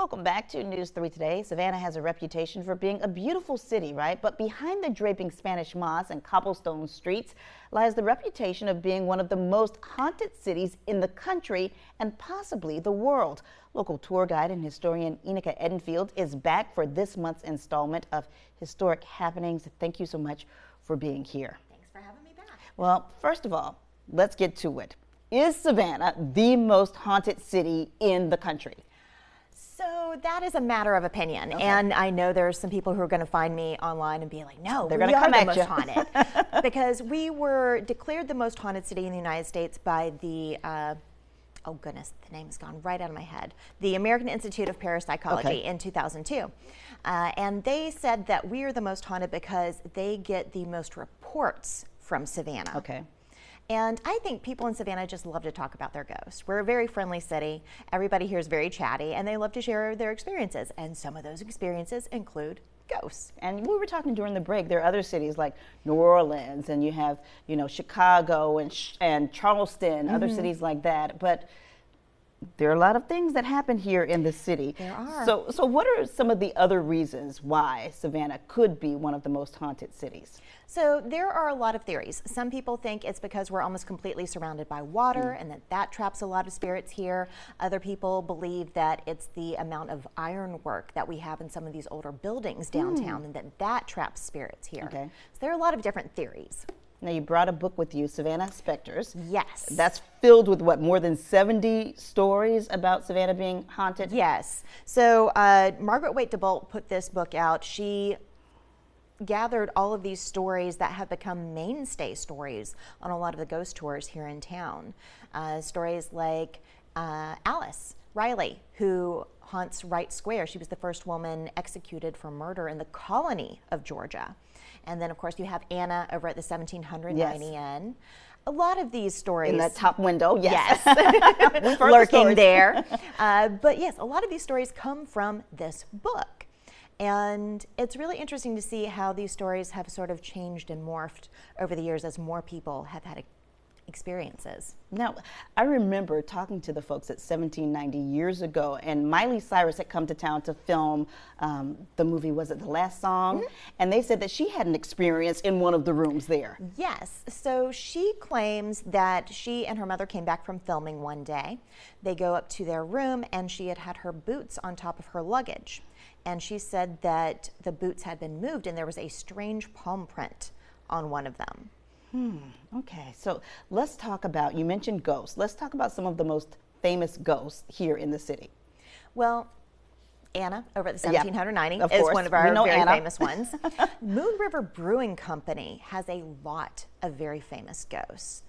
Welcome back to News 3 Today. Savannah has a reputation for being a beautiful city, right? But behind the draping Spanish moss and cobblestone streets lies the reputation of being one of the most haunted cities in the country and possibly the world. Local tour guide and historian Enocha Edenfield is back for this month's installment of Historic Happenings. Thank you so much for being here. Thanks for having me back. Well, first of all, let's get to it. Is Savannah the most haunted city in the country? So that is a matter of opinion, Okay. and I know there's some people who are going to find me online and be like, no, They're we gonna are come the at most you. haunted. Because we were declared the most haunted city in the United States by the, oh goodness, the name's gone right out of my head, the American Institute of Parapsychology in 2002. And they said that we are the most haunted because they get the most reports from Savannah. Okay. And I think people in Savannah just love to talk about their ghosts. We're a very friendly city. Everybody here is very chatty, and they love to share their experiences. And some of those experiences include ghosts. And we were talking during the break, there are other cities like New Orleans, and you have, Chicago and Charleston, other cities like that. But there are a lot of things that happen here in the city. There are. So what are some of the other reasons why Savannah could be one of the most haunted cities? So there are a lot of theories. Some people think it's because we're almost completely surrounded by water and that traps a lot of spirits here. Other people believe that it's the amount of ironwork that we have in some of these older buildings downtown and that traps spirits here. Okay. So there are a lot of different theories. Now, you brought a book with you, Savannah Specters. Yes. That's filled with what, more than 70 stories about Savannah being haunted? Yes. So Margaret Waite DeBolt put this book out. She gathered all of these stories that have become mainstay stories on a lot of the ghost tours here in town. Stories like Alice Riley, who haunts Wright Square. She was the first woman executed for murder in the colony of Georgia. And then, of course, you have Anna over at the 1790 Inn. A lot of these stories. In that top window, yes. Yes. Lurking there. But yes, a lot of these stories come from this book. And it's really interesting to see how these stories have sort of changed and morphed over the years as more people have had experiences. Now, I remember talking to the folks at 1790 years ago, and Miley Cyrus had come to town to film the movie, was it The Last Song? And they said that she had an experience in one of the rooms there. Yes, so she claims that she and her mother came back from filming one day. They go up to their room and she had had her boots on top of her luggage. And she said that the boots had been moved and there was a strange palm print on one of them. Okay, so let's talk about, you mentioned ghosts. Let's talk about some of the most famous ghosts here in the city. Well, Anna over at the 1790 of is course. one of our very Anna. famous ones. Moon River Brewing Company has a lot of very famous ghosts.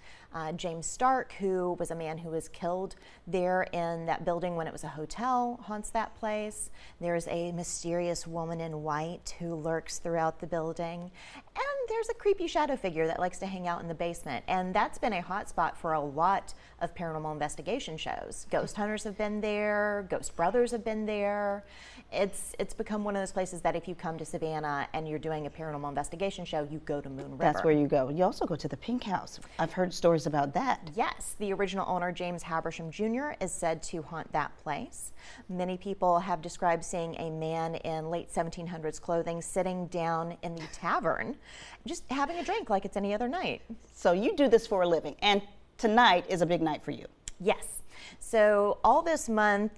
James Stark, who was a man who was killed there in that building when it was a hotel, haunts that place. There's a mysterious woman in white who lurks throughout the building. And there's a creepy shadow figure that likes to hang out in the basement. And that's been a hot spot for a lot of paranormal investigation shows. Ghost hunters have been there. Ghost Brothers have been there. It's become one of those places that if you come to Savannah and you're doing a paranormal investigation show, you go to Moon River. That's where you go. You also go to the Pink House. I've heard stories about that. Yes, the original owner, James Habersham Jr., is said to haunt that place. Many people have described seeing a man in late 1700s clothing sitting down in the tavern, just having a drink like it's any other night. So you do this for a living, and tonight is a big night for you. Yes. So all this month,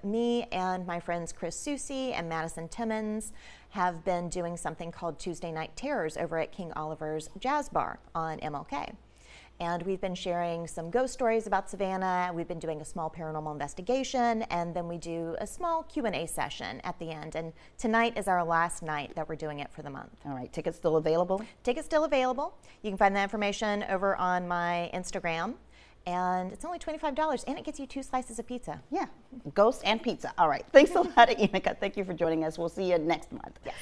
me and my friends Chris Susi and Madison Timmons have been doing something called Tuesday Night Terrors over at King Oliver's Jazz Bar on MLK. And we've been sharing some ghost stories about Savannah. We've been doing a small paranormal investigation, and then we do a small Q&A session at the end. And tonight is our last night that we're doing it for the month. All right, tickets still available? Tickets still available. You can find that information over on my Instagram. And it's only $25, and it gets you 2 slices of pizza. Yeah, ghost and pizza. All right, thanks a lot, Enocha. Thank you for joining us. We'll see you next month. Yes.